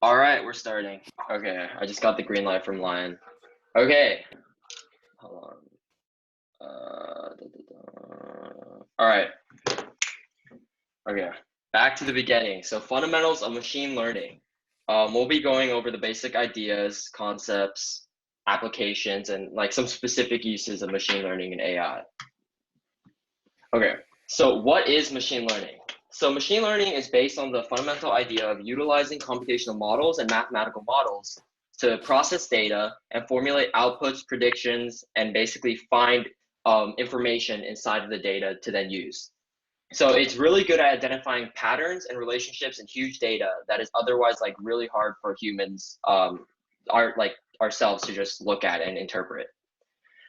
All right, we're starting. Okay, I just got the green light from Lion. Okay, hold on. All right. Okay, back to the beginning. So fundamentals of machine learning. We'll be going over the basic ideas, concepts, applications, and like some specific uses of machine learning and AI. Okay, so what is machine learning? So machine learning is based on the fundamental idea of utilizing computational models and mathematical models to process data and formulate outputs, predictions, and basically find information inside of the data to then use. So it's really good at identifying patterns and relationships in huge data that is otherwise like really hard for humans, ourselves to just look at and interpret.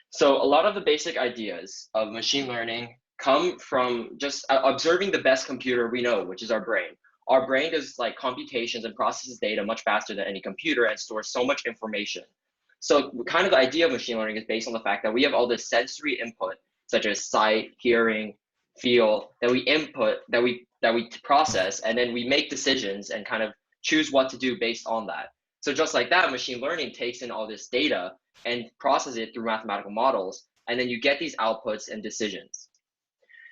So a lot of the basic ideas of machine learning come from just observing the best computer we know, which is our brain. Our brain does like computations and processes data much faster than any computer and stores so much information. So kind of the idea of machine learning is based on the fact that we have all this sensory input, such as sight, hearing, feel, that we input, that we process, and then we make decisions and kind of choose what to do based on that. So just like that, machine learning takes in all this data and process it through mathematical models, and then you get these outputs and decisions.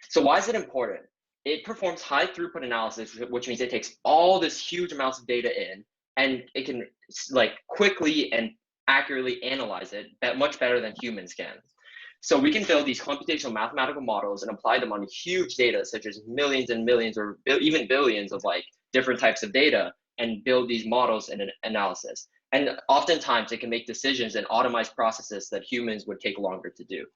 So why is it important? It performs high throughput analysis, which means it takes all this huge amounts of data in, and it can like quickly and accurately analyze it much better than humans can. So we can build these computational mathematical models and apply them on huge data, such as millions and millions or even billions of like different types of data, and build these models and an analysis. And oftentimes it can make decisions and automate processes that humans would take longer to do.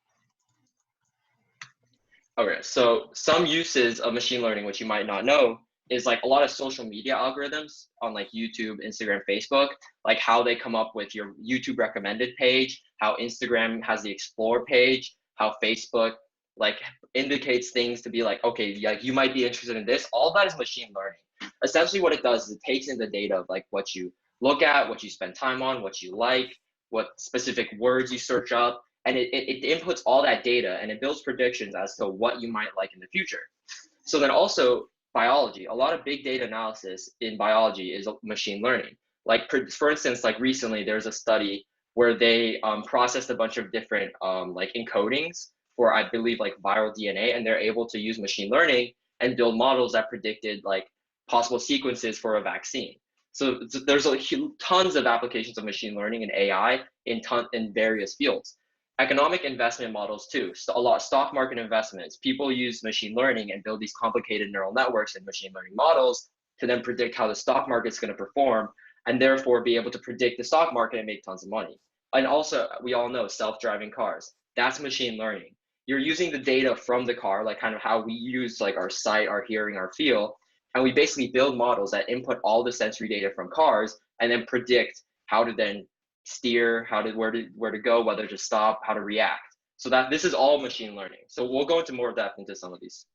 Okay, so some uses of machine learning, which you might not know, is like a lot of social media algorithms on like YouTube, Instagram, Facebook, like how they come up with your YouTube recommended page, how Instagram has the explore page, how Facebook like indicates things to be like, okay, like you might be interested in this. All that is machine learning. Essentially what it does is it takes in the data of like what you look at, what you spend time on, what you like, what specific words you search up, and it inputs all that data and it builds predictions as to what you might like in the future. So then also biology, a lot of big data analysis in biology is machine learning. Like for instance, like recently there's a study where they processed a bunch of different like encodings for, I believe, like viral DNA, and they're able to use machine learning and build models that predicted like possible sequences for a vaccine. So there's tons of applications of machine learning and AI in various fields. Economic investment models too. So a lot of stock market investments. People use machine learning and build these complicated neural networks and machine learning models to then predict how the stock market's going to perform, and therefore be able to predict the stock market and make tons of money. And also, we all know self-driving cars. That's machine learning. You're using the data from the car, like kind of how we use like our sight, our hearing, our feel, and we basically build models that input all the sensory data from cars and then predict how to then steer, where to go, whether to stop, how to react. So that this is all machine learning. So we'll go into more depth into some of these.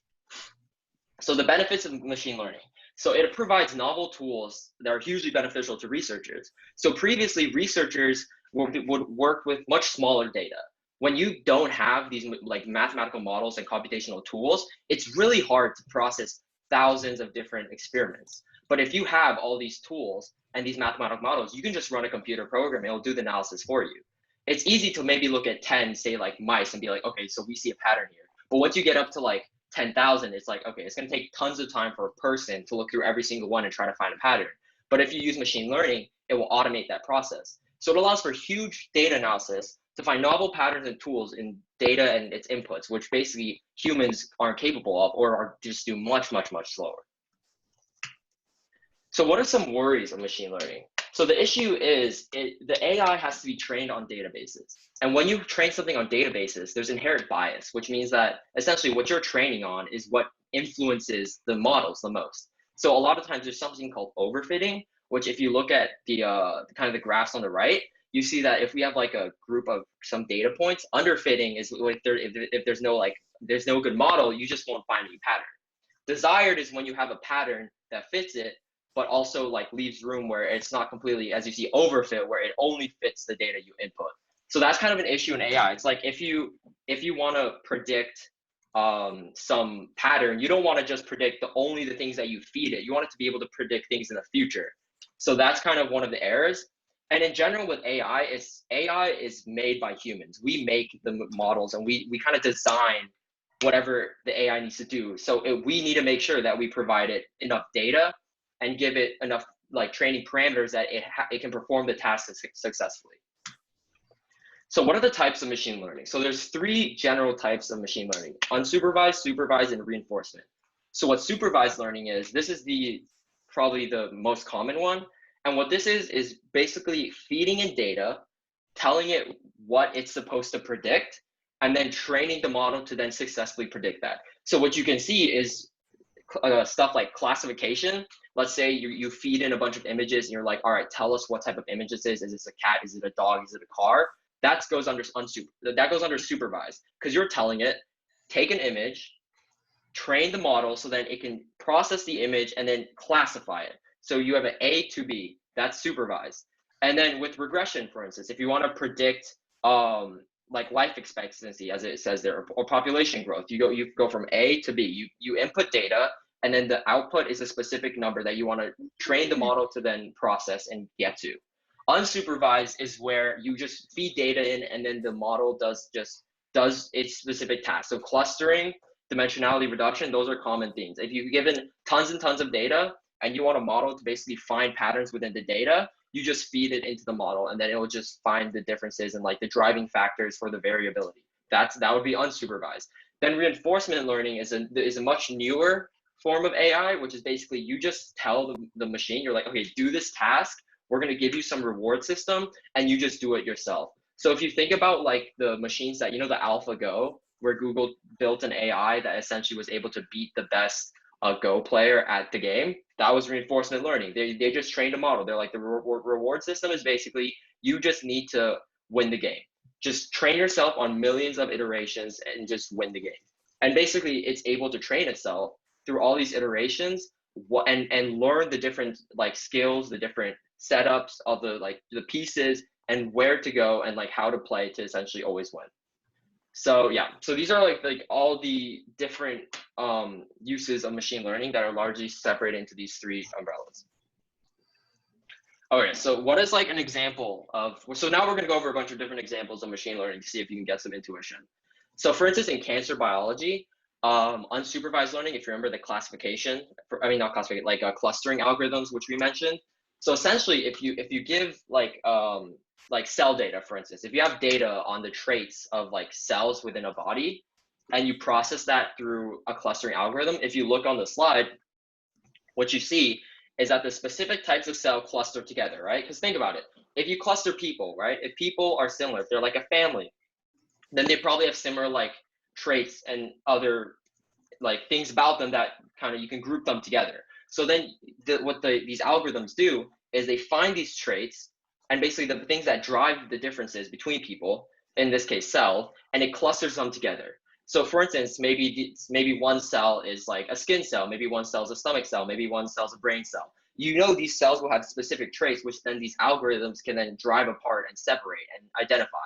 So the benefits of machine learning. So it provides novel tools that are hugely beneficial to researchers. So previously, researchers would work with much smaller data. When you don't have these like mathematical models and computational tools, it's really hard to process thousands of different experiments. But if you have all these tools and these mathematical models, you can just run a computer program, it'll do the analysis for you. It's easy to maybe look at 10, say like mice, and be like, okay, so we see a pattern here. But once you get up to like 10,000, it's like, okay, it's gonna take tons of time for a person to look through every single one and try to find a pattern. But if you use machine learning, it will automate that process. So it allows for huge data analysis to find novel patterns and tools in data and its inputs, which basically humans aren't capable of or are just do much, much, much slower. So what are some worries of machine learning? So the issue is the AI has to be trained on databases. And when you train something on databases, there's inherent bias, which means that essentially what you're training on is what influences the models the most. So a lot of times there's something called overfitting, which if you look at the kind of the graphs on the right, you see that if we have like a group of some data points, underfitting is like if there's no good model, you just won't find any pattern. Desired is when you have a pattern that fits it, but also like leaves room where it's not completely, as you see, overfit, where it only fits the data you input. So that's kind of an issue in AI. It's like if you want to predict some pattern, you don't want to just predict only the things that you feed it. You want it to be able to predict things in the future. So that's kind of one of the errors. And in general with AI is made by humans. We make the models and we kind of design whatever the AI needs to do. So we need to make sure that we provide it enough data and give it enough like training parameters that it can perform the task successfully. So what are the types of machine learning? So there's 3 general types of machine learning: unsupervised, supervised, and reinforcement. So what supervised learning is, this is probably the most common one. And what this is basically feeding in data, telling it what it's supposed to predict, and then training the model to then successfully predict that. So what you can see is stuff like classification. Let's say you feed in a bunch of images and you're like, all right, tell us what type of image this is. Is this a cat? Is it a dog? Is it a car? That goes under supervised, because you're telling it, take an image, train the model so then it can process the image and then classify it. So you have an A to B, that's supervised. And then with regression, for instance, if you want to predict like life expectancy, as it says there, or population growth, you go from A to B. You input data, and then the output is a specific number that you want to train the model to then process and get to. Unsupervised is where you just feed data in, and then the model does its specific task. So clustering, dimensionality reduction, those are common things. If you've given tons and tons of data and you want a model to basically find patterns within the data, you just feed it into the model, and then it will just find the differences and like the driving factors for the variability. That would be unsupervised. Then reinforcement learning is a much newer form of AI, which is basically you just tell the machine, you're like, okay, do this task. We're going to give you some reward system, and you just do it yourself. So if you think about like the machines that, the AlphaGo, where Google built an AI that essentially was able to beat the best Go player at the game, that was reinforcement learning. They just trained a model. They're like, the reward system is basically, you just need to win the game. Just train yourself on millions of iterations and just win the game. And basically it's able to train itself through all these iterations and learn the different like skills, the different setups of the pieces, and where to go and like how to play to essentially always win. So yeah, so these are like all the different uses of machine learning that are largely separated into these 3 umbrellas. Okay, so what is like an example of, so now we're going to go over a bunch of different examples of machine learning to see if you can get some intuition. So for instance, in cancer biology, unsupervised learning, if you remember the classification, not classification, like clustering algorithms, which we mentioned. So essentially, if you give like cell data, for instance, if you have data on the traits of like cells within a body, and you process that through a clustering algorithm, if you look on the slide, what you see is that the specific types of cell cluster together, right? Because think about it. If you cluster people, right? If people are similar, if they're like a family, then they probably have similar like traits and other like things about them that kind of you can group them together. So then these algorithms do is they find these traits and basically the things that drive the differences between people, in this case cell, and it clusters them together. So for instance, maybe one cell is like a skin cell, maybe one cell is a stomach cell, maybe one cell is a brain cell. These cells will have specific traits, which then these algorithms can then drive apart and separate and identify.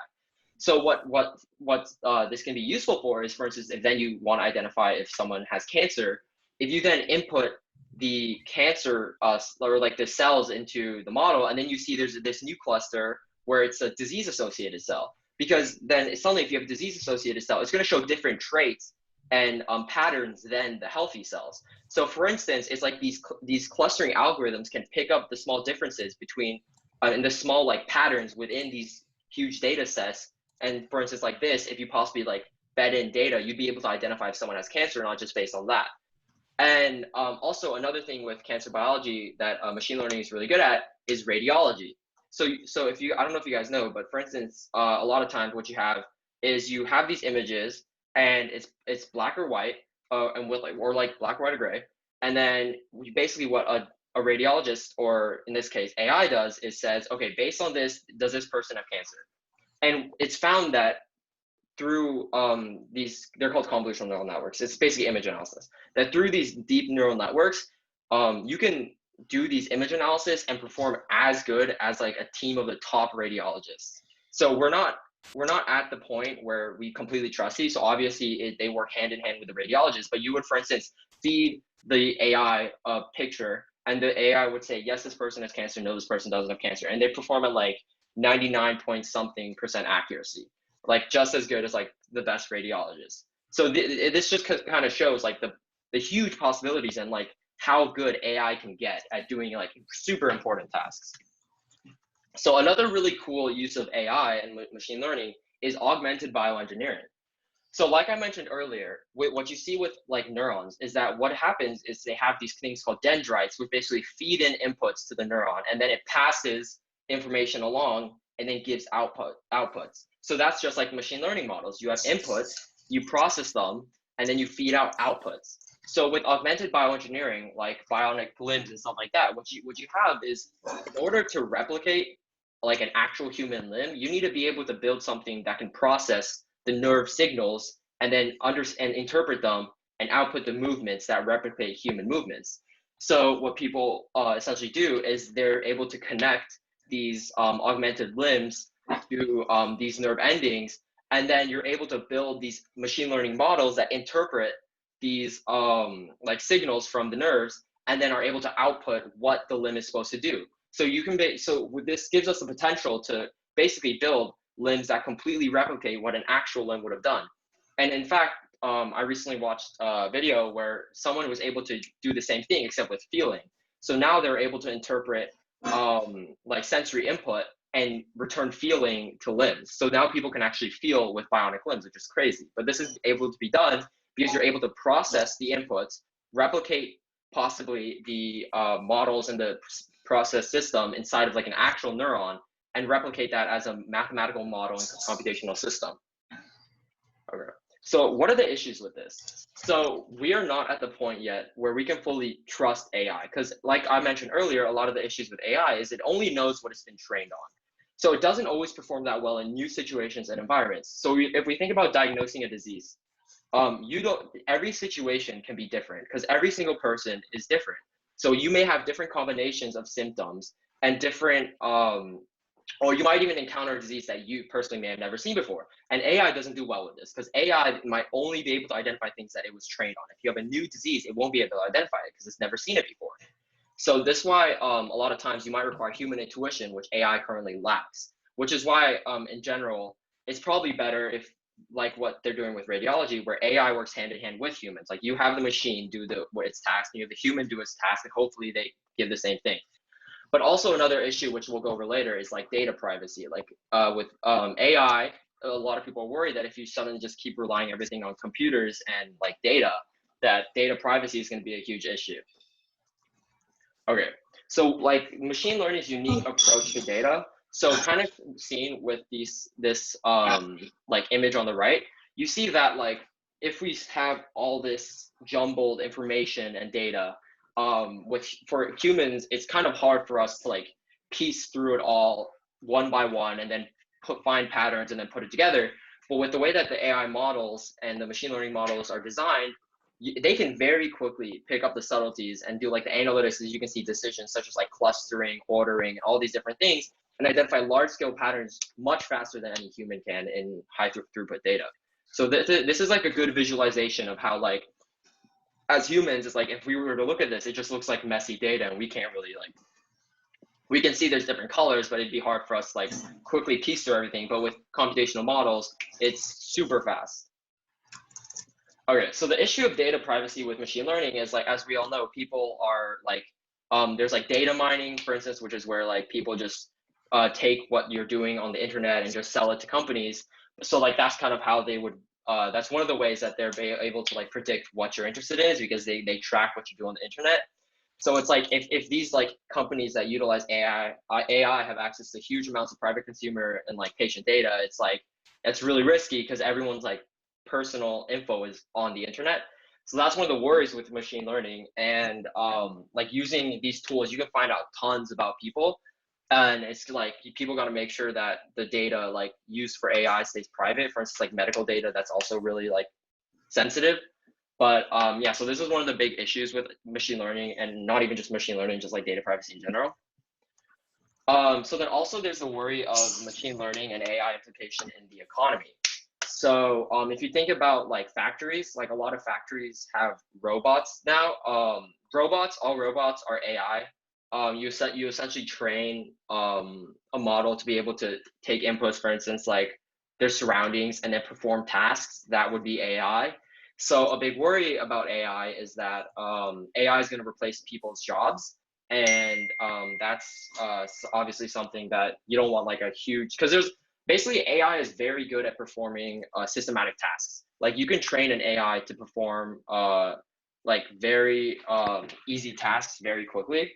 So what this can be useful for is, for instance, if then you want to identify if someone has cancer, if you then input the cancer or like the cells into the model, and then you see there's this new cluster where it's a disease associated cell, because then suddenly if you have a disease associated cell, it's going to show different traits and patterns than the healthy cells. So for instance, it's like these clustering algorithms can pick up the small differences between and the small like patterns within these huge data sets. And for instance, like this, if you possibly like fed in data, you'd be able to identify if someone has cancer, not just based on that. And also another thing with cancer biology that machine learning is really good at is radiology. So if I don't know if you guys know, but for instance, a lot of times what you have is you have these images and it's black or white, and with like black, white, or gray. And then basically what a radiologist, or in this case AI, does is says, okay, based on this, does this person have cancer? And it's found that through they're called convolutional neural networks. It's basically image analysis. That through these deep neural networks, you can do these image analysis and perform as good as like a team of the top radiologists. So we're not at the point where we completely trust these. So obviously they work hand in hand with the radiologists, but you would, for instance, feed the AI a picture and the AI would say, yes, this person has cancer, no, this person doesn't have cancer, and they perform at like 99 point something percent accuracy, like just as good as like the best radiologists. So this just kind of shows like the huge possibilities and like how good AI can get at doing like super important tasks. So another really cool use of AI and machine learning is augmented bioengineering. So like I mentioned earlier, what you see with like neurons is that what happens is they have these things called dendrites, which basically feed in inputs to the neuron, and then it passes information along and then gives outputs. So that's just like machine learning models. You have inputs, you process them, and then you feed out outputs. So with augmented bioengineering, like bionic limbs and stuff like that, what you have is, in order to replicate like an actual human limb, you need to be able to build something that can process the nerve signals and then interpret them and output the movements that replicate human movements. So what people essentially do is they're able to connect these augmented limbs to these nerve endings, and then you're able to build these machine learning models that interpret these like signals from the nerves and then are able to output what the limb is supposed to do. So you can this gives us the potential to basically build limbs that completely replicate what an actual limb would have done. And in fact, I recently watched a video where someone was able to do the same thing except with feeling. So now they're able to interpret like sensory input and return feeling to limbs. So now people can actually feel with bionic limbs, which is crazy. But this is able to be done because you're able to process the inputs, replicate possibly the models and the process system inside of like an actual neuron, and replicate that as a mathematical model and computational system. Okay. So what are the issues with this? So we are not at the point yet where we can fully trust AI, because like I mentioned earlier, a lot of the issues with AI is it only knows what it's been trained on. So it doesn't always perform that well in new situations and environments. So if we think about diagnosing a disease, every situation can be different because every single person is different. So you may have different combinations of symptoms and different or you might even encounter a disease that you personally may have never seen before. And AI doesn't do well with this because AI might only be able to identify things that it was trained on. If you have a new disease, it won't be able to identify it because it's never seen it before. So this is why a lot of times you might require human intuition, which AI currently lacks, which is why in general, it's probably better if like what they're doing with radiology, where AI works hand in hand with humans. Like you have the machine do its task, and you have the human do its task, and hopefully they give the same thing. But also another issue, which we'll go over later, is like data privacy. Like with AI, a lot of people are worried that if you suddenly just keep relying everything on computers and like data, that data privacy is going to be a huge issue. Okay, so like machine learning's unique approach to data. So kind of seen with this like image on the right, you see that like if we have all this jumbled information and data, which for humans, it's kind of hard for us to like piece through it all one by one and then find patterns and then put it together. But with the way that the AI models and the machine learning models are designed, they can very quickly pick up the subtleties and do like the analytics, as you can see, decisions such as like clustering, ordering, all these different things, and identify large scale patterns much faster than any human can in high throughput data. So this is like a good visualization of how like as humans, it's like if we were to look at this, it just looks like messy data, and we can't really like, we can see there's different colors, but it'd be hard for us to like quickly piece through everything. But with computational models, it's super fast. Okay, so the issue of data privacy with machine learning is like, as we all know, people are like, there's like data mining, for instance, which is where like people just take what you're doing on the internet and just sell it to companies. So like that's kind of how they would, that's one of the ways that they're able to like predict what you're interested in, is because they track what you do on the internet. So it's like if these like companies that utilize AI have access to huge amounts of private consumer and like patient data, it's like, it's really risky because everyone's like personal info is on the internet. So that's one of the worries with machine learning. And like using these tools, you can find out tons about people. And it's like people got to make sure that the data like used for AI stays private. For instance, like medical data, that's also really like sensitive. But yeah, so this is one of the big issues with machine learning, and not even just machine learning, just like data privacy in general. So then also there's the worry of machine learning and AI implication in the economy. So if you think about like factories, like a lot of factories have robots now. all robots are AI. You essentially train a model to be able to take inputs, for instance, like their surroundings, and then perform tasks. That would be AI. So a big worry about AI is that AI is going to replace people's jobs, and that's obviously something that you don't want, like a huge, because there's basically AI is very good at performing systematic tasks. Like you can train an AI to perform like very easy tasks very quickly,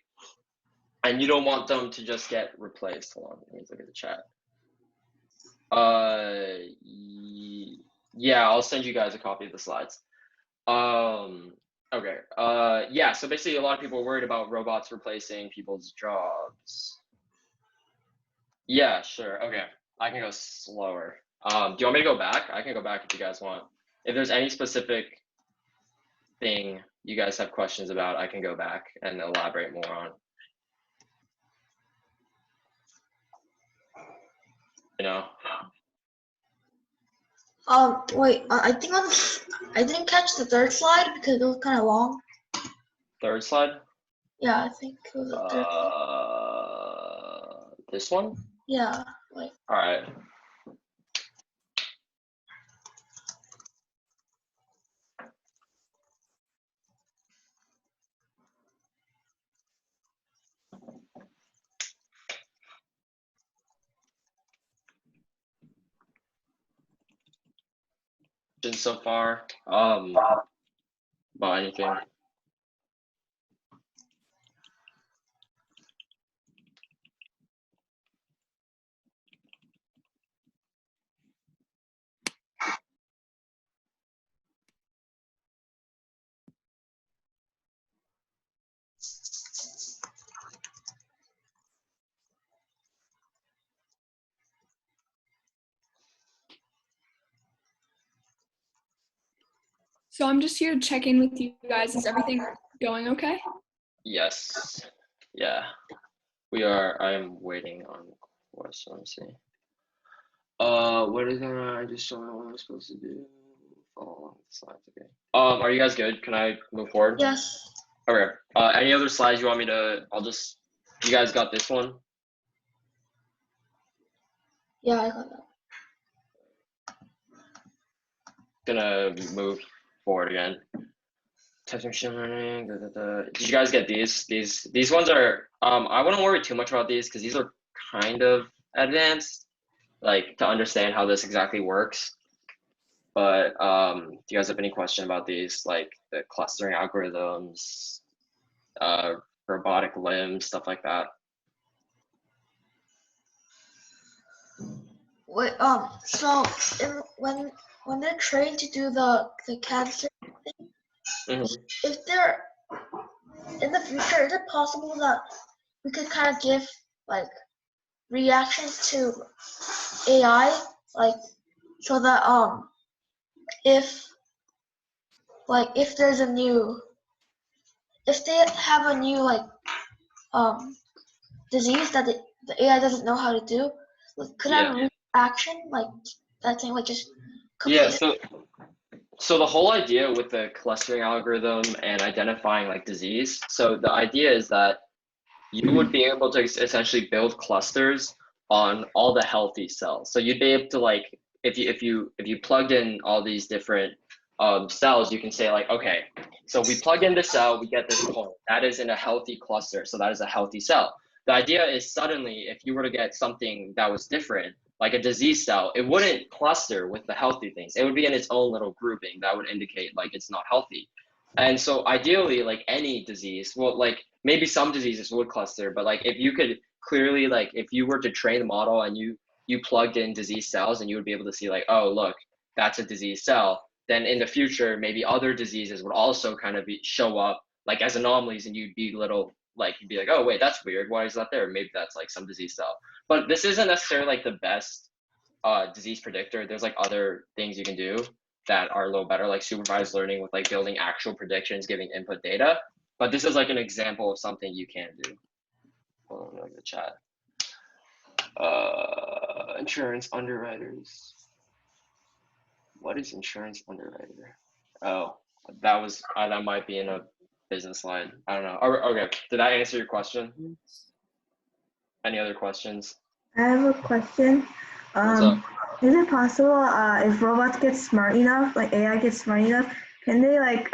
and you don't want them to just get replaced. Hold on, let me look at the chat. Yeah, I'll send you guys a copy of the slides. Okay. Yeah, so basically a lot of people are worried about robots replacing people's jobs. Yeah, sure. Okay. I can go slower. Do you want me to go back? I can go back if you guys want. If there's any specific thing you guys have questions about, I can go back and elaborate more on. You know? Wait, I think I didn't catch the third slide because it was kind of long. Third slide? Yeah, I think it was the third slide. This one? Yeah, like. All right. So far, about anything. So I'm just here to check in with you guys. Is everything going okay? Yes. Yeah. We are. I am waiting on questions. Let me see. What is that? I just don't know what I'm supposed to do. Follow along the slides. Okay. Are you guys good? Can I move forward? Yes. Okay. Any other slides you want me to? You guys got this one? Yeah, I got that. Gonna move forward again. Types of machine learning. Did you guys get these? These ones are. I wouldn't worry too much about these because these are kind of advanced, like to understand how this exactly works. But do you guys have any question about these, like the clustering algorithms, robotic limbs, stuff like that? Wait, so when they're trained to do the cancer thing, if they're in the future, is it possible that we could kind of give like reactions to AI, like so that if there's if they have a new like disease that the AI doesn't know how to do, could have a reaction like that thing, like just yeah. So the whole idea with the clustering algorithm and identifying like disease, so the idea is that you would be able to essentially build clusters on all the healthy cells. So you'd be able to, like, if you plugged in all these different cells, you can say like, okay, so we plug in the cell, we get this point. That is in a healthy cluster, so that is a healthy cell. The idea is suddenly, if you were to get something that was different, like a disease cell, it wouldn't cluster with the healthy things. It would be in its own little grouping that would indicate like it's not healthy. And so ideally, like any disease, well, like maybe some diseases would cluster, but like if you could clearly, like if you were to train the model and you plugged in disease cells, and you would be able to see like, oh, look, that's a disease cell, then in the future, maybe other diseases would also kind of show up like as anomalies, and you'd be you'd be like, oh, wait, that's weird. Why is that there? Maybe that's like some disease cell. But this isn't necessarily like the best disease predictor. There's like other things you can do that are a little better, like supervised learning with like building actual predictions, giving input data. But this is like an example of something you can do. Hold on, let me look at the chat. Insurance underwriters. What is insurance underwriter? Oh, that might be in a business slide. I don't know. Okay, did that answer your question? Any other questions? I have a question. What's up? Is it possible if robots get smart enough, like AI gets smart enough, can they like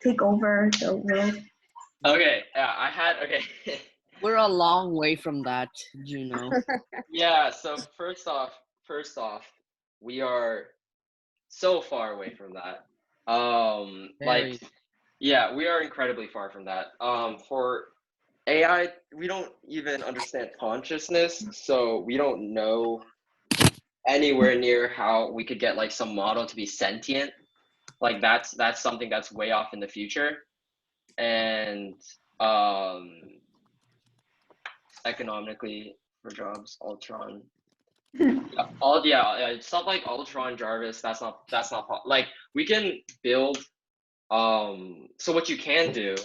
take over the world? Okay, yeah, okay. We're a long way from that, Juno. Yeah, so first off, we are so far away from that. Very. Yeah, we are incredibly far from that. For AI, we don't even understand consciousness, so we don't know anywhere near how we could get like some model to be sentient. Like that's something that's way off in the future. And economically for jobs, Ultron. Stuff like Ultron, Jarvis. That's not like we can build. So what you can do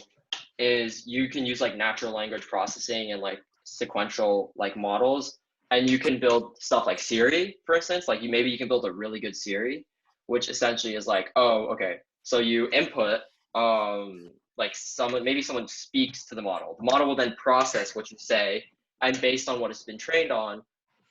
is you can use like natural language processing and like sequential like models, and you can build stuff like Siri, for instance. Like maybe you can build a really good Siri, which essentially is like, oh, okay, so you input like someone speaks to the model. The model will then process what you say, and based on what it's been trained on,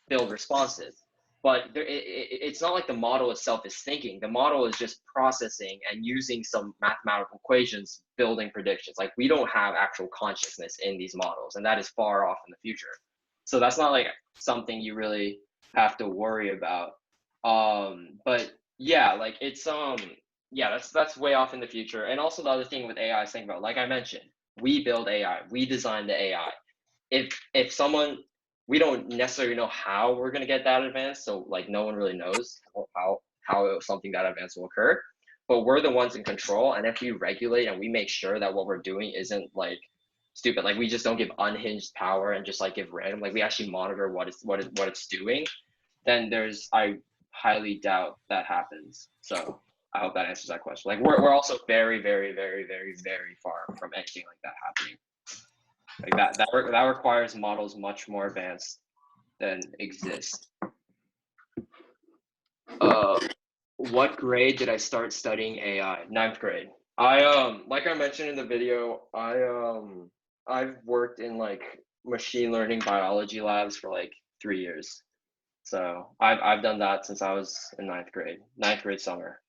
build responses. But it's not like the model itself is thinking. The model is just processing and using some mathematical equations, building predictions. Like we don't have actual consciousness in these models, and that is far off in the future. So that's not like something you really have to worry about. But yeah, like it's yeah, that's way off in the future. And also the other thing with AI is thinking about, like I mentioned, we build AI, we design the AI. If someone, we don't necessarily know how we're going to get that advanced, so like no one really knows how something that advanced will occur, but we're the ones in control. And if we regulate and we make sure that what we're doing isn't like stupid, like we just don't give unhinged power and just like give random, like we actually monitor what it's doing, then I highly doubt that happens. So I hope that answers that question. Like we're also very, very, very, very, very far from anything like that happening. Like that requires models much more advanced than exist. What grade did I start studying AI? 9th grade. Like I mentioned in the video, I've worked in like machine learning biology labs for like 3 years. So I've done that since I was in 9th grade summer.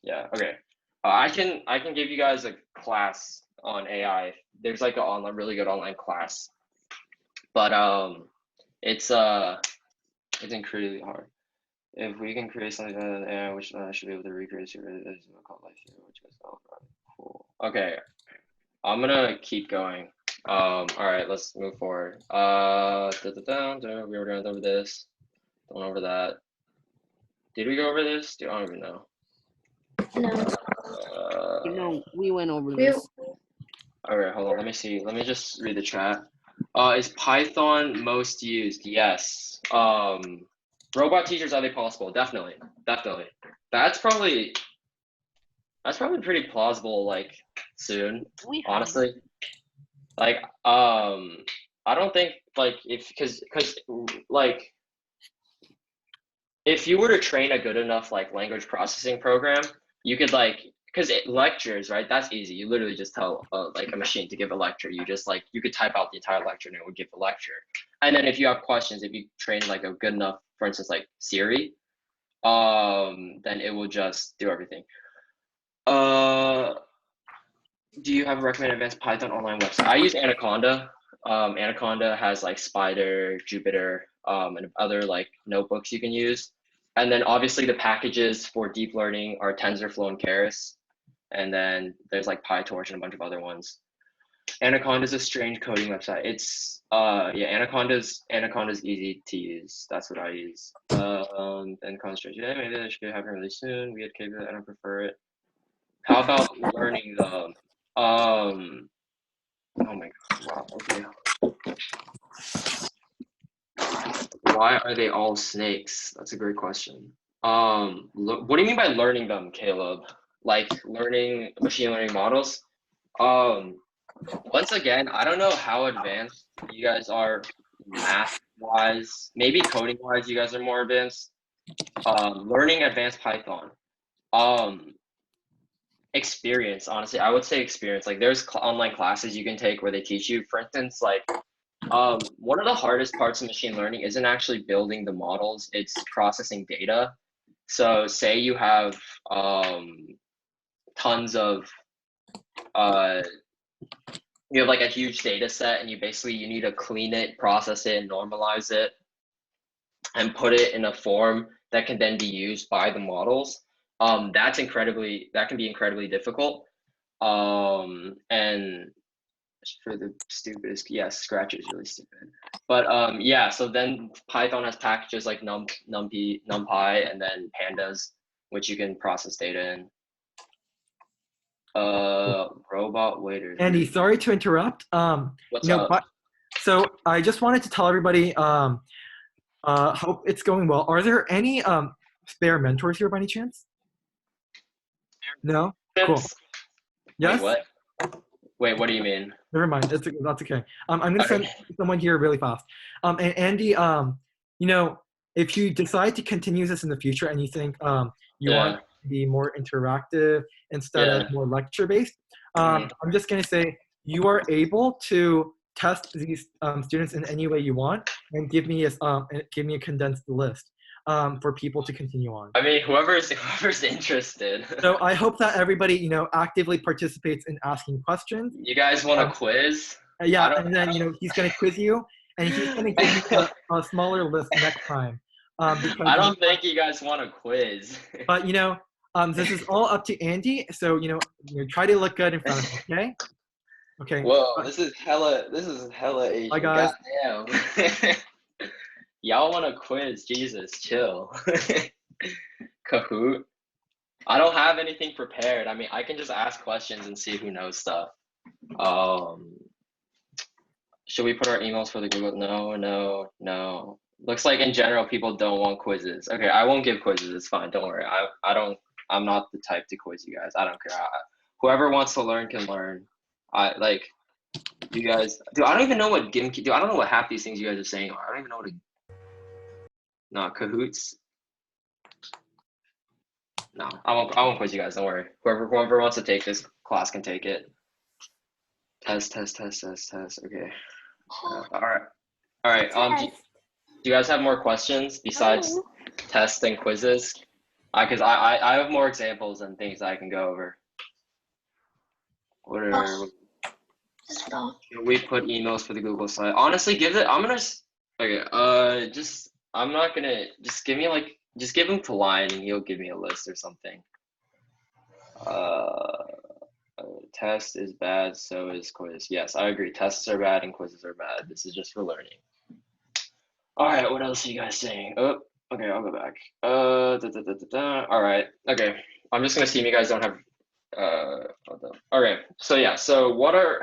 Yeah. Okay. I can give you guys a class on AI. There's like a really good online class, but it's incredibly hard. If we can create something in AI, which should be able to recreate your life here, which is cool. Okay, I'm gonna keep going. All right, let's move forward. We were going over this. Going over that. Did we go over this? I don't even know. No, we went over this. All right, hold on. Let me see. Let me just read the chat. Is Python most used? Yes. Robot teachers, are they possible? Definitely. That's probably pretty plausible. Like soon, honestly. Like I don't think like because like if you were to train a good enough like language processing program, you could like, because lectures, right? That's easy. You literally just tell like a machine to give a lecture. You just like, you could type out the entire lecture and it would give the lecture. And then if you have questions, if you train like a good enough, for instance, like Siri, then it will just do everything. Do you have a recommended advanced Python online website? I use Anaconda. Anaconda has like Spider, Jupyter, and other like notebooks you can use. And then obviously the packages for deep learning are TensorFlow and Keras. And then there's like PyTorch and a bunch of other ones. Anaconda is a strange coding website. It's yeah, Anaconda's easy to use. That's what I use. Anaconda's strange. Yeah, maybe that should happen really soon. We had capable, I don't prefer it. How about learning them? Oh my god! Wow. Okay. Why are they all snakes? That's a great question. What do you mean by learning them, Caleb? Like learning machine learning models? Once again, I don't know how advanced you guys are math-wise. Maybe coding-wise, you guys are more advanced. Learning advanced Python. experience, honestly. I would say experience. Like there's online classes you can take where they teach you, for instance, like one of the hardest parts of machine learning isn't actually building the models, it's processing data. So say you have tons of you have like a huge data set, and you need to clean it, process it, and normalize it, and put it in a form that can then be used by the models. That can be incredibly difficult. And for the stupidest, yes, Scratch is really stupid. But yeah, so then Python has packages like NumPy, and then pandas, which you can process data in. Robot waiters. Andy, sorry to interrupt. What's up? So I just wanted to tell everybody, hope it's going well. Are there any spare mentors here by any chance? No? Cool. Yes? Wait, what? Wait, what do you mean? Never mind. That's okay. I'm going to send someone here really fast. And Andy, you know, if you decide to continue this in the future and you think you want to be more interactive instead of more lecture-based, I'm just going to say you are able to test these students in any way you want and give me a condensed list for people to continue on. I mean, whoever's interested. So I hope that everybody, actively participates in asking questions. You guys want a quiz? Yeah, and then, he's going to quiz you, and he's going to give you a smaller list next time. Because I don't think you guys want a quiz. But, this is all up to Andy, so, try to look good in front of him, okay? Okay. Whoa, this is hella Asian. Bye, guys. Goddamn. Y'all want a quiz? Jesus, chill. Kahoot. I don't have anything prepared. I mean, I can just ask questions and see who knows stuff. Should we put our emails for the Google? No. Looks like in general people don't want quizzes. Okay, I won't give quizzes. It's fine. Don't worry. I'm not the type to quiz you guys. I don't care. Whoever wants to learn can learn. You guys. Dude, I don't even know what Gimki. Dude, I don't know what half these things you guys are saying are. I don't even know what. No, Kahoots. No, I won't quiz you guys. Don't worry. Whoever wants to take this class can take it. Test. Okay. All right. Do you guys have more questions besides tests and quizzes? Because I have more examples and things I can go over. We put emails for the Google site. Honestly, give him to Lion and he'll give me a list or something. Test is bad, so is quiz. Yes, I agree. Tests are bad and quizzes are bad. This is just for learning. All right, what else are you guys saying? Oh, okay, I'll go back. All right, okay. I'm just gonna see if you guys don't have. Okay, so yeah,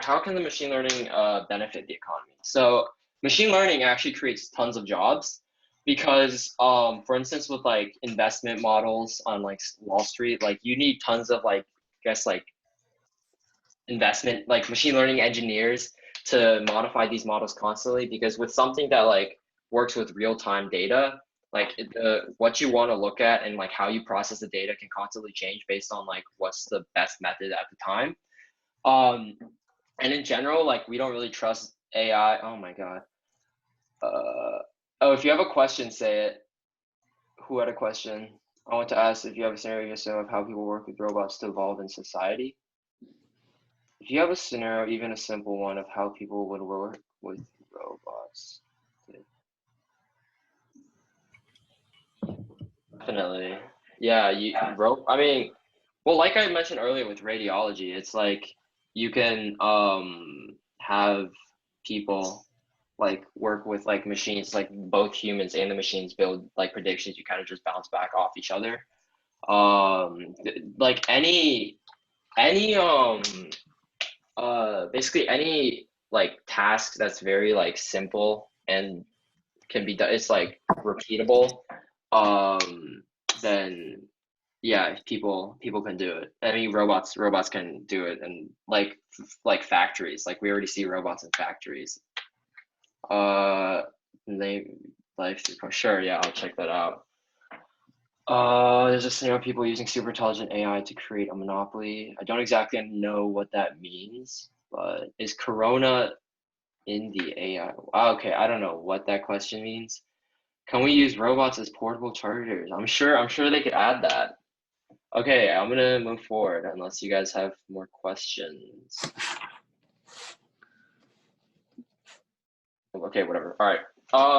how can the machine learning benefit the economy? So machine learning actually creates tons of jobs because, for instance, with like investment models on like Wall Street, like you need tons of investment, like machine learning engineers to modify these models constantly, because with something that like works with real-time data, like what you want to look at and like how you process the data can constantly change based on like what's the best method at the time. And in general, like we don't really trust AI. Oh my God. If you have a question, say it. Who had a question? I want to ask if you have a scenario of how people work with robots to evolve in society. If you have a scenario, even a simple one, of how people would work with robots. Definitely. Yeah, I mean, well, like I mentioned earlier with radiology, it's like you can have people like work with like machines, like both humans and the machines build like predictions. You kind of just bounce back off each other. Like basically any like task that's very like simple and can be done, it's like repeatable, then yeah, people can do it. I mean, robots can do it, and like factories, like we already see robots in factories. Sure, yeah, I'll check that out. There's a scenario of people using super intelligent AI to create a monopoly. I don't exactly know what that means, but is Corona in the AI? Okay, I don't know what that question means. Can we use robots as portable chargers? I'm sure they could add that. Okay, I'm gonna move forward unless you guys have more questions. Okay, whatever. All right.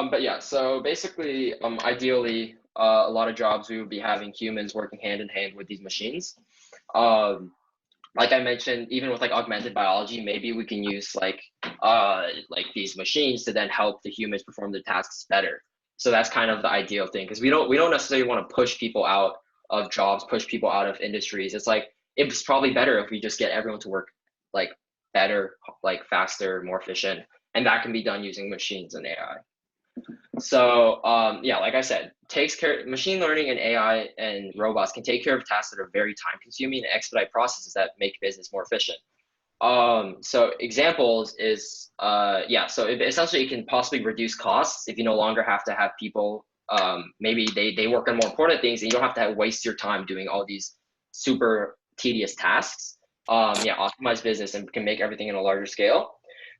But yeah, so basically, ideally, a lot of jobs we would be having humans working hand in hand with these machines. Like I mentioned, even with like augmented biology, maybe we can use like these machines to then help the humans perform their tasks better. So that's kind of the ideal thing, because we don't necessarily want to push people out of jobs, push people out of industries. It's like it's probably better if we just get everyone to work like better, like faster, more efficient, and that can be done using machines and AI. So yeah, like I said, machine learning and AI and robots can take care of tasks that are very time consuming and expedite processes that make business more efficient. So examples is yeah, so essentially it can possibly reduce costs if you no longer have to have people, maybe they work on more important things and you don't have to waste your time doing all these super tedious tasks. Yeah, optimize business and can make everything in a larger scale.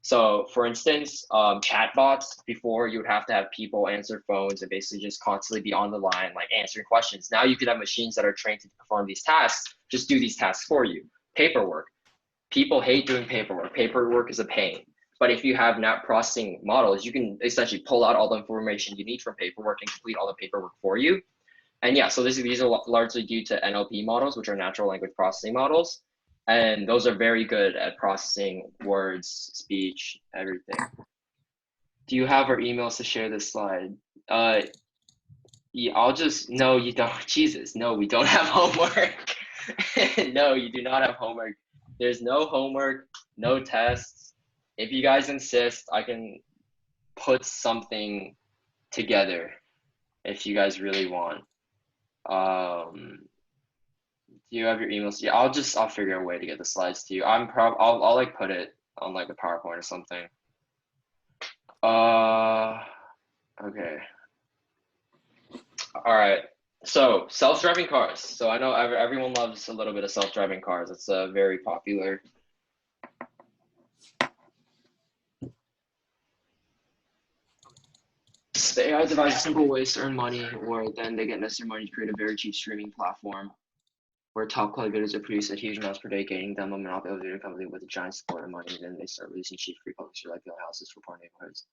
So for instance, chatbots, before you would have to have people answer phones and basically just constantly be on the line, like answering questions. Now you could have machines that are trained to perform these tasks, just do these tasks for you. Paperwork. People hate doing paperwork. Paperwork is a pain. But if you have net processing models, you can essentially pull out all the information you need from paperwork and complete all the paperwork for you. And yeah, so these are largely due to NLP models, which are natural language processing models. And those are very good at processing words, speech, everything. Do you have our emails to share this slide? Yeah, no, you don't. Jesus, no, we don't have homework. No, you do not have homework. There's no homework, no tests. If you guys insist, I can put something together if you guys really want. Do you have your emails? Yeah, I'll figure a way to get the slides to you. I'll like put it on like a PowerPoint or something. Okay. All right. So self-driving cars. So I know everyone loves a little bit of self-driving cars. It's a very popular. The AI devises simple ways to earn money, or then they get necessary money to create a very cheap streaming platform where top quality videos are produced at huge amounts per day, gaining them a monopoly of video company with a giant support of money, and then they start releasing cheap free publics like houses for poor neighborhoods.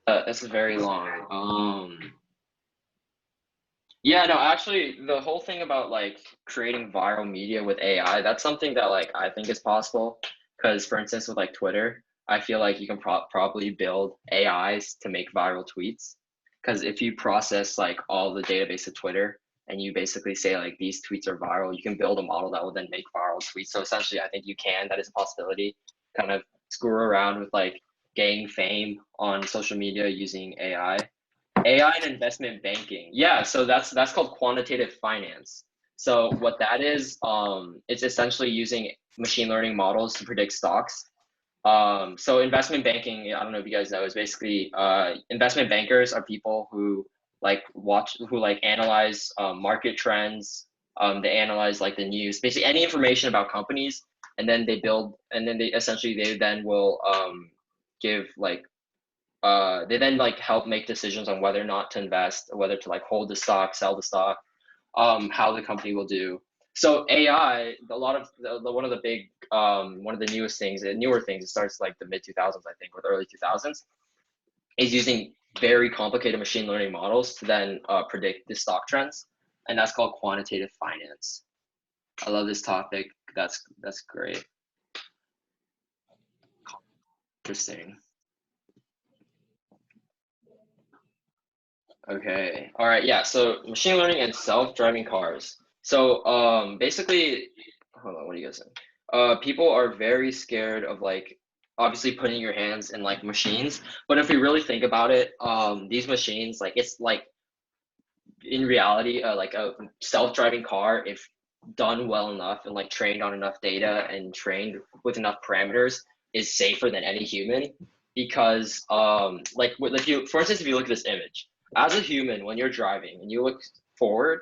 That's very long. Yeah, no, actually, the whole thing about like creating viral media with AI, that's something that like I think is possible. Because, for instance, with like Twitter, I feel like you can probably build AIs to make viral tweets. Because if you process like all the database of Twitter and you basically say like these tweets are viral, you can build a model that will then make viral tweets. So essentially, I think that is a possibility. Kind of screw around with like gaining fame on social media using AI. AI and investment banking. Yeah, so that's called quantitative finance. So what that is, it's essentially using machine learning models to predict stocks. So investment banking, I don't know if you guys know, is basically investment bankers are people who analyze market trends. They analyze like the news, basically any information about companies, and then they then will give like they then like help make decisions on whether or not to invest, whether to like hold the stock, sell the stock, how the company will do. So AI, one of the newer things, it starts like the mid 2000s, I think, or the early 2000s, is using very complicated machine learning models to then predict the stock trends, and that's called quantitative finance. I love this topic. That's great. Interesting. Okay. All right. Yeah. So machine learning and self-driving cars. So basically, hold on. What do you guys think? People are very scared of like obviously putting your hands in like machines. But if we really think about it, these machines, like it's like in reality, like a self-driving car, if done well enough and like trained on enough data and trained with enough parameters, is safer than any human. because like if you, for instance, if you look at this image, as a human, when you're driving and you look forward,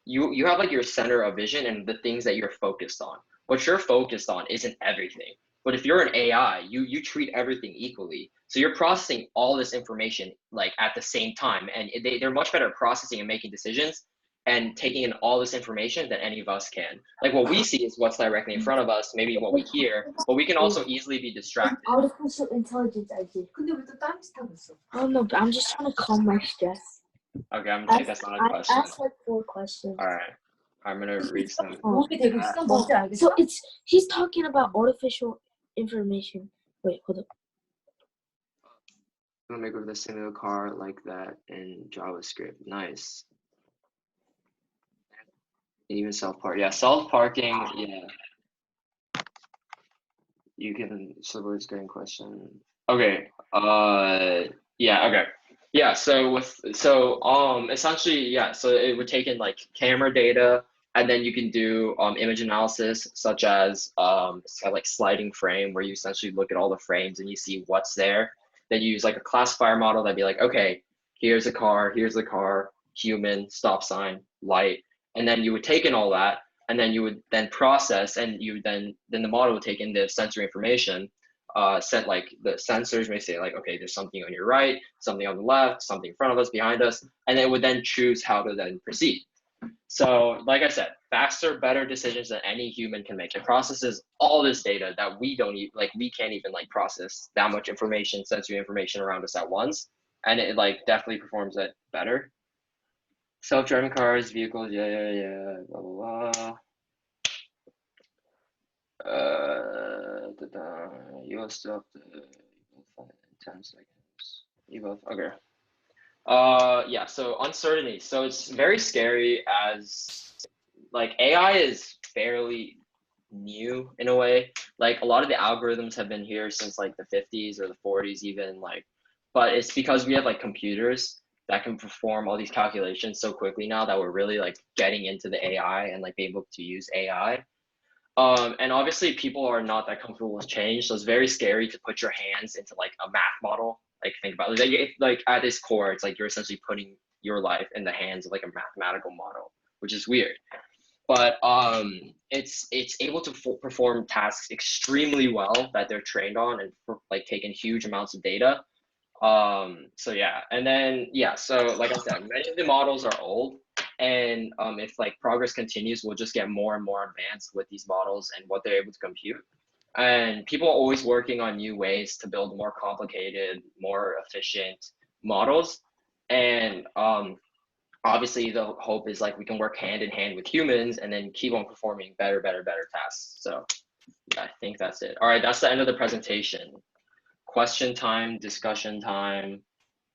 you have like your center of vision and the things that you're focused on. What you're focused on isn't everything. But if you're an AI, you treat everything equally. So you're processing all this information like at the same time, and they're much better at processing and making decisions and taking in all this information than any of us can. Like what we see is what's directly in front of us, maybe what we hear, but we can also easily be distracted. Artificial intelligence 알지? 근데 왜 또 딴짓하고 있어? I don't know, but I'm just trying to calm my stress. Okay, I'm gonna take that's not a question. I asked like 4 questions. All right, I'm gonna read some. So he's talking about artificial information. Wait, hold up. I'm gonna make over the single car like that in JavaScript. Nice. Even self-park. Yeah, self-parking. Yeah. You can. So it's getting question. Okay. Yeah. Okay. Yeah. So essentially, yeah. So it would take in like camera data, and then you can do image analysis, such as like sliding frame, where you essentially look at all the frames and you see what's there. Then you use like a classifier model that'd be like, okay, here's a car, human, stop sign, light, and then you would take in all that, and then you would then process, and you then the model would take in the sensory information, set like the sensors may say like, okay, there's something on your right, something on the left, something in front of us, behind us, and it would then choose how to then proceed. So like I said, faster, better decisions than any human can make. It processes all this data that we don't even, like we can't even like process that much information, sensory information around us at once. And it like definitely performs it better. Self-driving cars, vehicles, yeah, blah, blah, blah. You'll still have to 10 seconds. You both, okay. Yeah, so uncertainty. So it's very scary as like AI is fairly new in a way. Like a lot of the algorithms have been here since like the 50s or the 40s even, like, but it's because we have like computers that can perform all these calculations so quickly now that we're really like getting into the AI and like being able to use AI. And obviously people are not that comfortable with change, so it's very scary to put your hands into like a math model. Like think about it, like at its core, it's like you're essentially putting your life in the hands of like a mathematical model, which is weird. But it's able to perform tasks extremely well that they're trained on and like taking huge amounts of data. So yeah, and then yeah, so like I said, many of the models are old, and if like progress continues, we'll just get more and more advanced with these models and what they're able to compute. And people are always working on new ways to build more complicated, more efficient models. And obviously the hope is like we can work hand in hand with humans and then keep on performing better tasks. So yeah, I think that's it. All right, that's the end of the presentation. Question time, discussion time.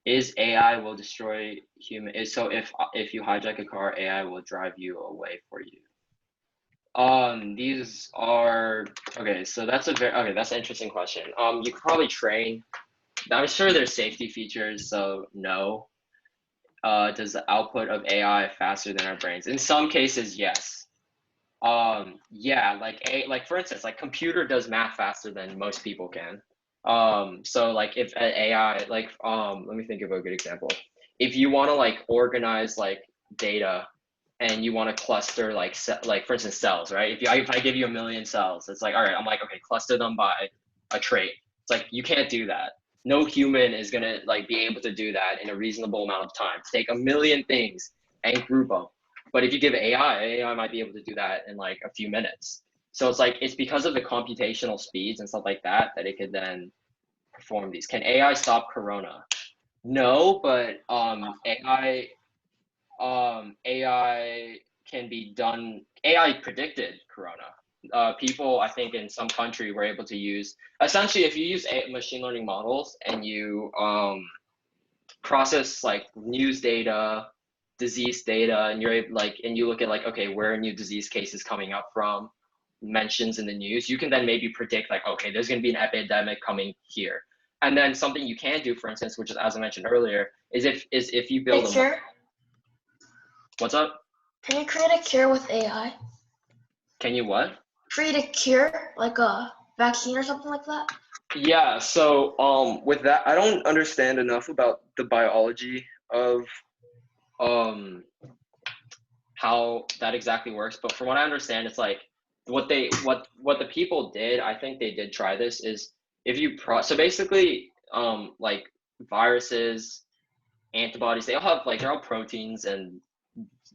Is AI will destroy human? So if you hijack a car, AI will drive you away for you. These are okay. So that's that's an interesting question. You could probably train. I'm sure there's safety features. So no. Does the output of AI faster than our brains? In some cases, yes. Yeah, like for instance, like computer does math faster than most people can. So like if an AI, like let me think of a good example. If you want to like organize like data and you want to cluster like for instance cells, right? If I give you 1 million cells, it's like, all right, I'm like, okay, cluster them by a trait. It's like you can't do that. No human is gonna like be able to do that in a reasonable amount of time. Take 1 million things and group them. But if you give AI might be able to do that in like a few minutes. So it's like, it's because of the computational speeds and stuff like that that it could then perform these. Can AI stop Corona? No, but AI can be done. AI predicted Corona. People, I think in some country were able to use, essentially if you use machine learning models and you process like news data, disease data, and you're able, like, and you look at like, okay, where are new disease cases coming up from, mentions in the news, you can then maybe predict like, okay, there's going to be an epidemic coming here. And then something you can do, for instance, which is, as I mentioned earlier, is if you build a cure. What's up? Can you create a cure with AI? Can you what? Create a cure, like a vaccine or something like that? Yeah, so with that, I don't understand enough about the biology of um how that exactly works, but from what I understand, it's like what the people did, I think they did try this, is if you so basically like viruses, antibodies, they all have like they're all proteins, and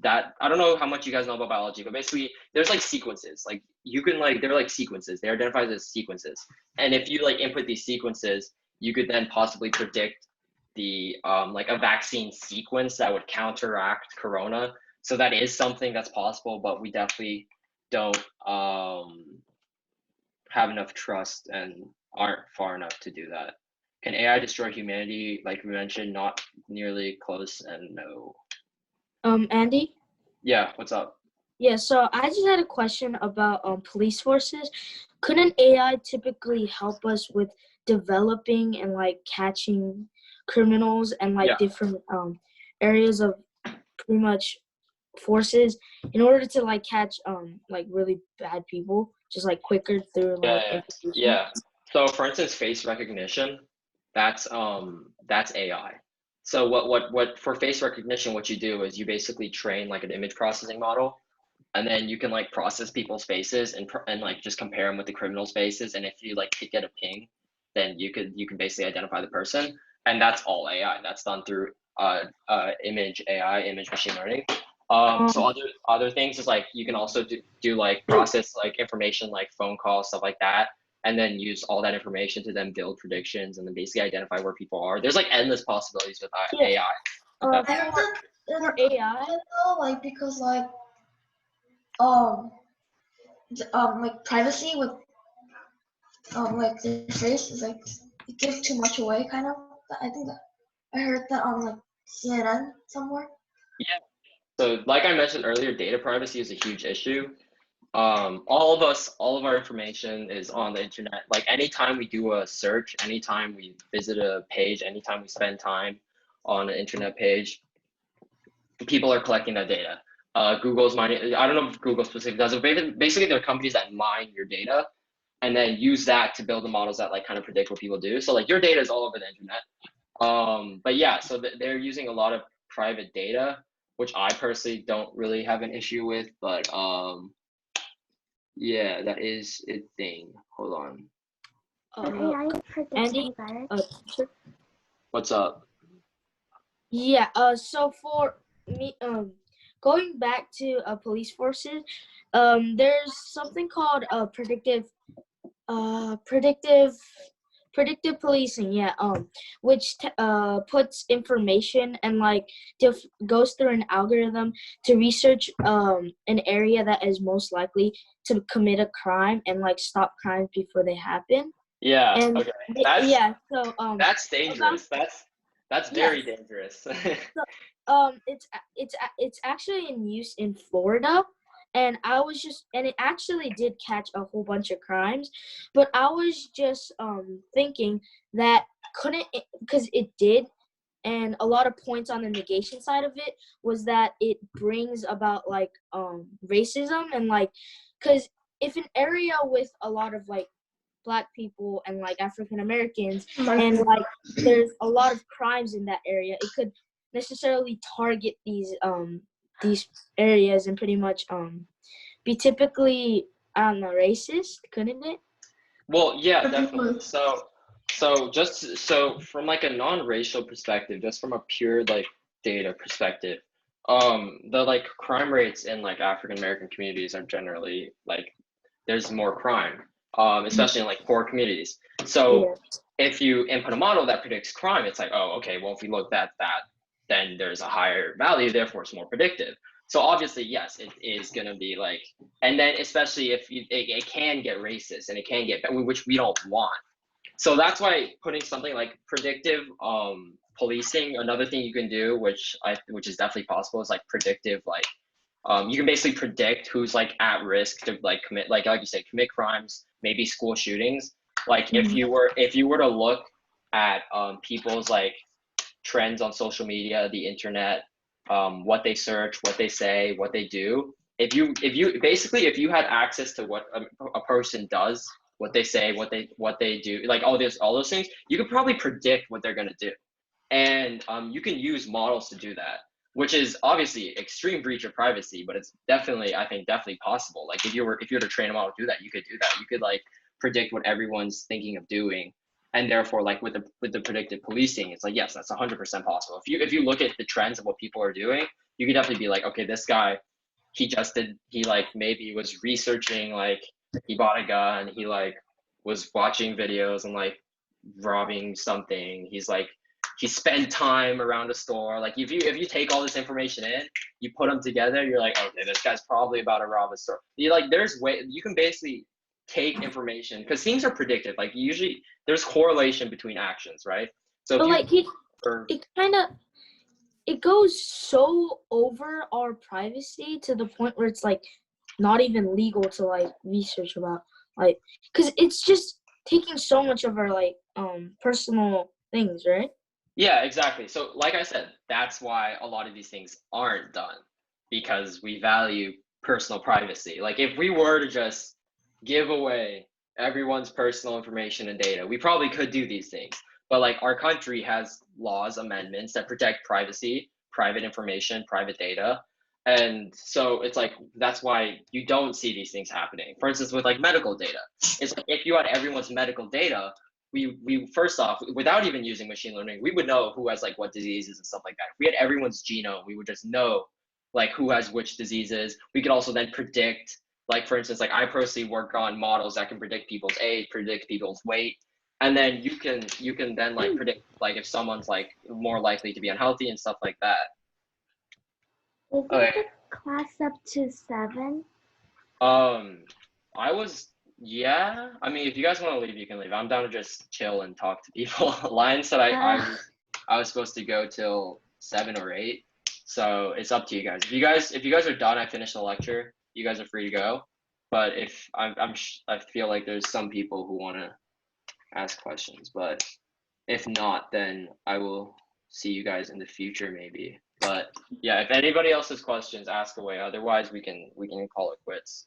that I don't know how much you guys know about biology, but basically there's like sequences. Like you can like they're like sequences. They're identified as sequences. And if you like input these sequences, you could then possibly predict the like a vaccine sequence that would counteract corona. So that is something that's possible, but we definitely don't have enough trust and aren't far enough to do that. Can AI destroy humanity? Like we mentioned, not nearly close, and no. Andy? Yeah, what's up? Yeah, so I just had a question about police forces. Couldn't AI typically help us with developing and like catching criminals and like Yeah. different areas of pretty much forces in order to like catch like really bad people just like quicker through like information? Yeah. So for instance, face recognition, that's AI. So what for face recognition, what you do is you basically train like an image processing model, and then you can like process people's faces and like just compare them with the criminals' faces, and if you like get a ping, then you can basically identify the person, and that's all AI. That's done through image AI, image machine learning. So other things is like you can also do like process like information like phone calls, stuff like that, and then use all that information to then build predictions and then basically identify where people are. There's like endless possibilities with AI. For AI, like because like privacy with like the face is like it gives too much away kind of. I think that I heard that on like CNN somewhere. Yeah. So like I mentioned earlier, data privacy is a huge issue. All of our information is on the internet. Like anytime we do a search, anytime we visit a page, anytime we spend time on an internet page, people are collecting that data. Google's mining. I don't know if Google specifically does it, but basically there are companies that mine your data and then use that to build the models that like kind of predict what people do. So like your data is all over the internet. But yeah, so they're using a lot of private data, which I personally don't really have an issue with, but yeah, that is a thing. Hold on. Andy, sure. What's up? Yeah, so for me, going back to police forces, there's something called predictive policing, yeah, which puts information and like goes through an algorithm to research an area that is most likely to commit a crime and like stop crimes before they happen. Yeah. And Okay. That's dangerous. That's very dangerous. So it's actually in use in Florida, and it actually did catch a whole bunch of crimes, but I was just thinking that couldn't it, because it did, and a lot of points on the negation side of it was that it brings about like racism and like, because if an area with a lot of like Black people and like African Americans and like there's a lot of crimes in that area, it could necessarily target these areas and pretty much be typically, I don't know, racist, couldn't it? Well, yeah, definitely. So from like a non-racial perspective, just from a pure like data perspective, the like crime rates in like African American communities are generally like there's more crime, especially in like poor communities. So if you input a model that predicts crime, it's like, oh, okay, well, if we look at that, then there's a higher value, therefore it's more predictive. So obviously, yes, it is going to be like, and then especially if it can get racist and it can get, which we don't want. So that's why putting something like predictive policing, another thing you can do, which is definitely possible, is like predictive, like you can basically predict who's like at risk to like commit, like you said, commit crimes, maybe school shootings. Like if you were to look at people's like trends on social media, the internet, what they search, what they say, what they do. If you had access to what a person does what they say, what they do, like all those things, you could probably predict what they're gonna do, and you can use models to do that, which is obviously extreme breach of privacy, but it's definitely, I think, definitely possible. Like if you were to train a model to do that, you could do that. You could like predict what everyone's thinking of doing, and therefore like with the predictive policing, it's like, yes, that's 100% possible. If you look at the trends of what people are doing, you could definitely be like, okay, this guy, he like maybe was researching, like he bought a gun, he like was watching videos and like robbing something, he spent time around a store. Like if you take all this information in, you put them together, you're like, okay, this guy's probably about to rob a store. You like you can basically take information, because things are predictive. Like usually there's correlation between actions, right? So but like it goes so over our privacy to the point where it's like not even legal to like research about, like, because it's just taking so much of our like personal things, right? Yeah, exactly. So like I said, that's why a lot of these things aren't done, because we value personal privacy. Like if we were to just give away everyone's personal information and data, we probably could do these things. But like our country has laws, amendments that protect privacy, private information, private data. And so it's like, that's why you don't see these things happening. For instance, with like medical data, it's like if you had everyone's medical data, we first off, without even using machine learning, we would know who has like what diseases and stuff like that. If we had everyone's genome, we would just know like who has which diseases. We could also then predict, like for instance, like I personally work on models that can predict people's age, predict people's weight, and then you can then like predict like if someone's like more likely to be unhealthy and stuff like that. Isn't the class up to 7? Yeah, I mean, if you guys want to leave, you can leave. I'm down to just chill and talk to people. Lion said I was supposed to go till 7 or 8, so it's up to you guys. If you guys are done, I finished the lecture, you guys are free to go. But if I feel like there's some people who want to ask questions, but if not, then I will see you guys in the future maybe. But yeah, if anybody else has questions, ask away. Otherwise, we can call it quits.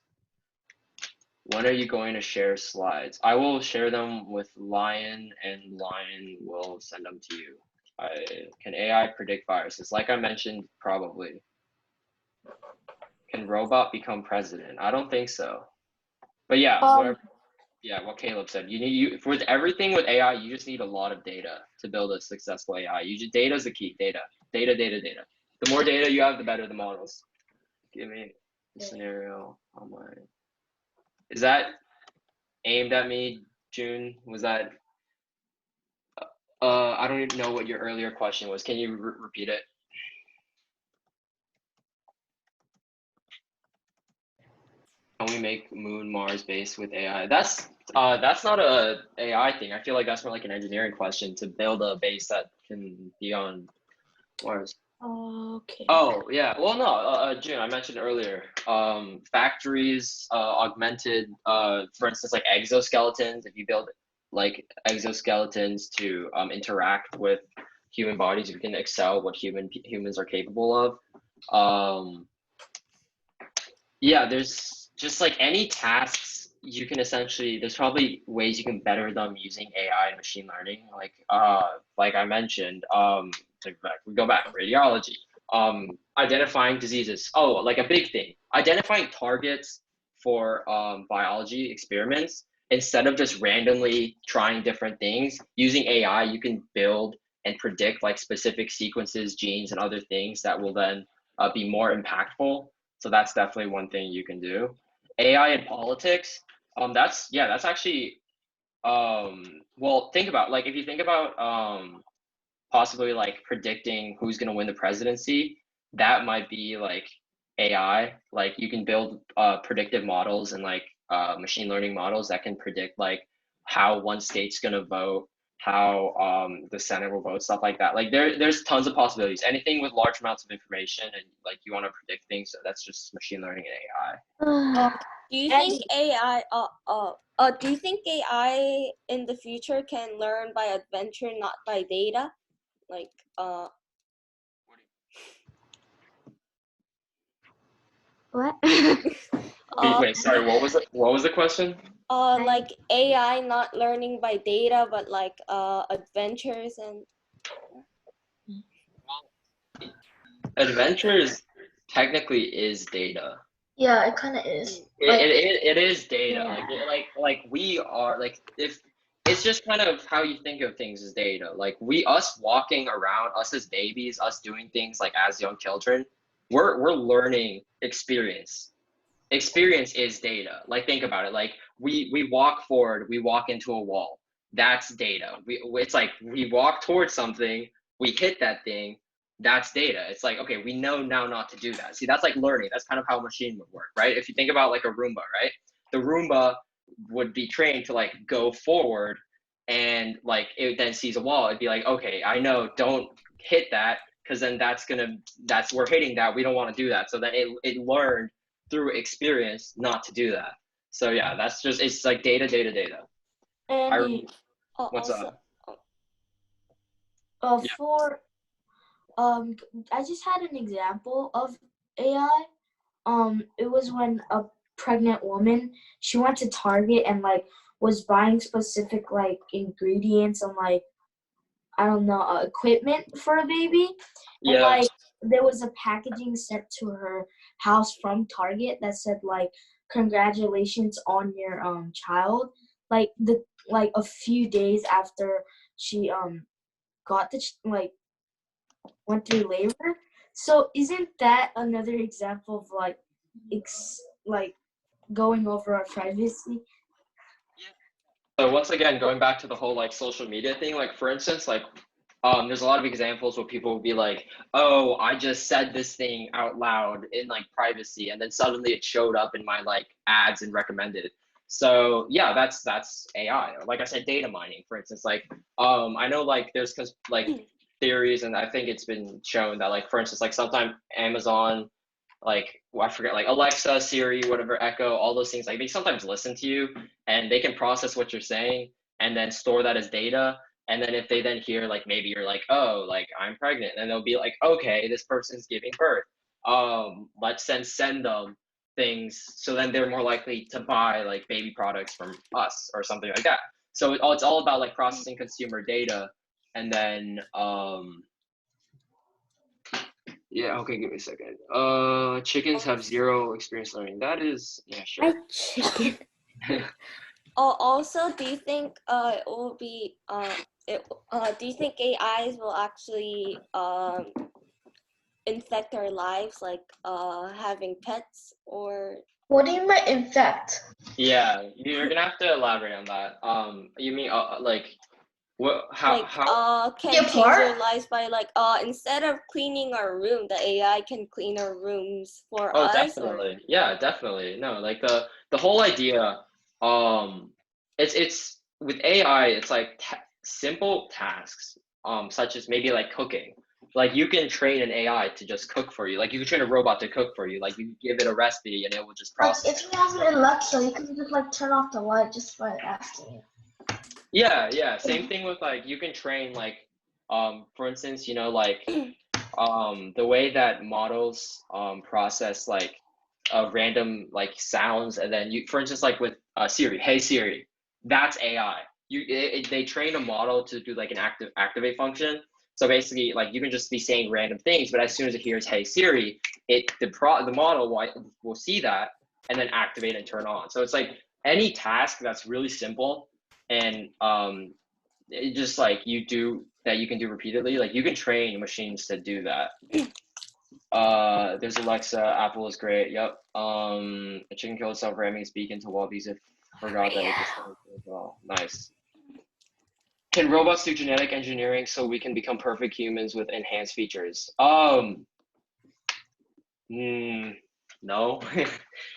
When are you going to share slides? I will share them with Lion, and Lion will send them to you. Can AI predict viruses? Like I mentioned, probably. Can robot become president? I don't think so. But yeah, what Caleb said. With everything with AI, you just need a lot of data to build a successful AI. Data is the key. Data. The more data you have, the better the models. Give me a scenario online. Is that aimed at me, June? Was that? I don't even know what your earlier question was. Can you repeat it? Can we make Moon Mars based with AI? That's not a AI thing. I feel like that's more like an engineering question to build a base that can be on Mars. Okay. Oh yeah. Well, no, June, I mentioned earlier, factories, augmented, for instance, like exoskeletons. If you build like exoskeletons to interact with human bodies, you can excel what humans are capable of. Yeah, there's just like any tasks you can essentially, there's probably ways you can better them using AI and machine learning. Like I mentioned, we go back, radiology, identifying diseases. Oh, like a big thing, identifying targets for biology experiments. Instead of just randomly trying different things, using AI, you can build and predict like specific sequences, genes, and other things that will then be more impactful. So that's definitely one thing you can do. AI in politics, that's actually, well, think about, like, if you think about possibly like predicting who's going to win the presidency, that might be like AI. Like you can build predictive models and like machine learning models that can predict like how one state's going to vote, how the Senate will vote, stuff like that. Like there's tons of possibilities. Anything with large amounts of information and like you want to predict things, so that's just machine learning and AI. Do you think AI? Do you think AI in the future can learn by adventure, not by data? Like What? Wait, sorry. What was the question? like AI not learning by data, but like adventures and. Adventures technically is data. Yeah, it kind of is. It is data. Yeah. Like we are like if it's just kind of how you think of things as data. Like us walking around, us as babies, us doing things like as young children, we're learning experience. Experience is data. Like think about it. Like we walk forward, we walk into a wall. That's data. It's like we walk towards something, we hit that thing. That's data. It's like, okay, we know now not to do that. See, that's like learning. That's kind of how a machine would work, right? If you think about like a Roomba, right? The Roomba would be trained to like go forward, and like it then sees a wall. It'd be like, okay, I know, don't hit that, because then we're hitting that. We don't want to do that. So then it learned through experience not to do that. So yeah, it's like data, data, data. And What's Also, up? Yeah. for I just had an example of AI. It was when a pregnant woman, she went to Target and like was buying specific like ingredients and like I don't know equipment for a baby, and Yeah. like there was a packaging sent to her house from Target that said like congratulations on your child, like a few days after she got like went through labor. So isn't that another example of like like going over our privacy? So once again, going back to the whole like social media thing, like for instance, like there's a lot of examples where people will be like, oh, I just said this thing out loud in like privacy, and then suddenly it showed up in my like ads and recommended. So yeah, that's AI. Like I said, data mining, for instance. Like I know like there's like theories, and I think it's been shown that like for instance, like sometimes Amazon, like I forget, like Alexa, Siri, whatever, Echo, all those things, like they sometimes listen to you and they can process what you're saying and then store that as data. And then if they then hear like maybe you're like, oh, like I'm pregnant, and they'll be like, okay, this person's giving birth. Let's then send them things, so then they're more likely to buy like baby products from us or something like that. So it's all about like processing consumer data, and then yeah, okay, give me a second. Chickens have zero experience learning. That is, yeah, sure. Chicken. Also, do you think it will be do you think AIs will actually infect our lives, like having pets or? What do you mean infect? Yeah, you're gonna have to elaborate on that. You mean like what? Like how? can change our lives by like instead of cleaning our room, the AI can clean our rooms for Oh, us, or? definitely. Yeah, definitely. No, like the whole idea, it's with AI, it's like simple tasks, such as maybe like cooking. Like you can train an AI to just cook for you. Like you can train a robot to cook for you. Like you give it a recipe and it will just Like process. if you have an Alexa, you can just like turn off the light just by asking it. Yeah, yeah. Same thing with like you can train like for instance, you know, like the way that models process like random like sounds, and then you, for instance, like with Siri, hey Siri, that's AI. They train a model to do like an activate function. So basically, like you can just be saying random things, but as soon as it hears hey Siri, the model will see that and then activate and turn on. So it's like any task that's really simple and it just like you do that you can do repeatedly, like you can train machines to do that. There's Alexa, Apple is great. Yep. A chicken killed itself ramming its beak into wall because it forgot that it could as well. Nice. Can robots do genetic engineering so we can become perfect humans with enhanced features? No.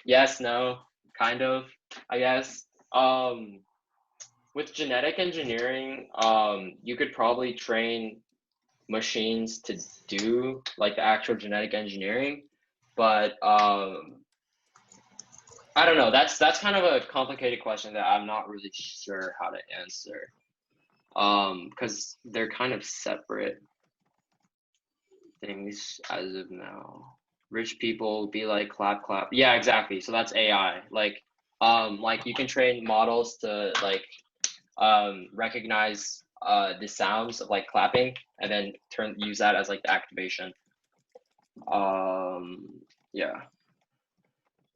Yes, no, kind of, I guess. With genetic engineering, you could probably train machines to do like the actual genetic engineering, but I don't know. That's kind of a complicated question that I'm not really sure how to answer. Because they're kind of separate things as of now. Rich people be like clap clap. Yeah, exactly. So that's AI. Like Like you can train models to like recognize the sounds of like clapping and then use that as like the activation. Yeah.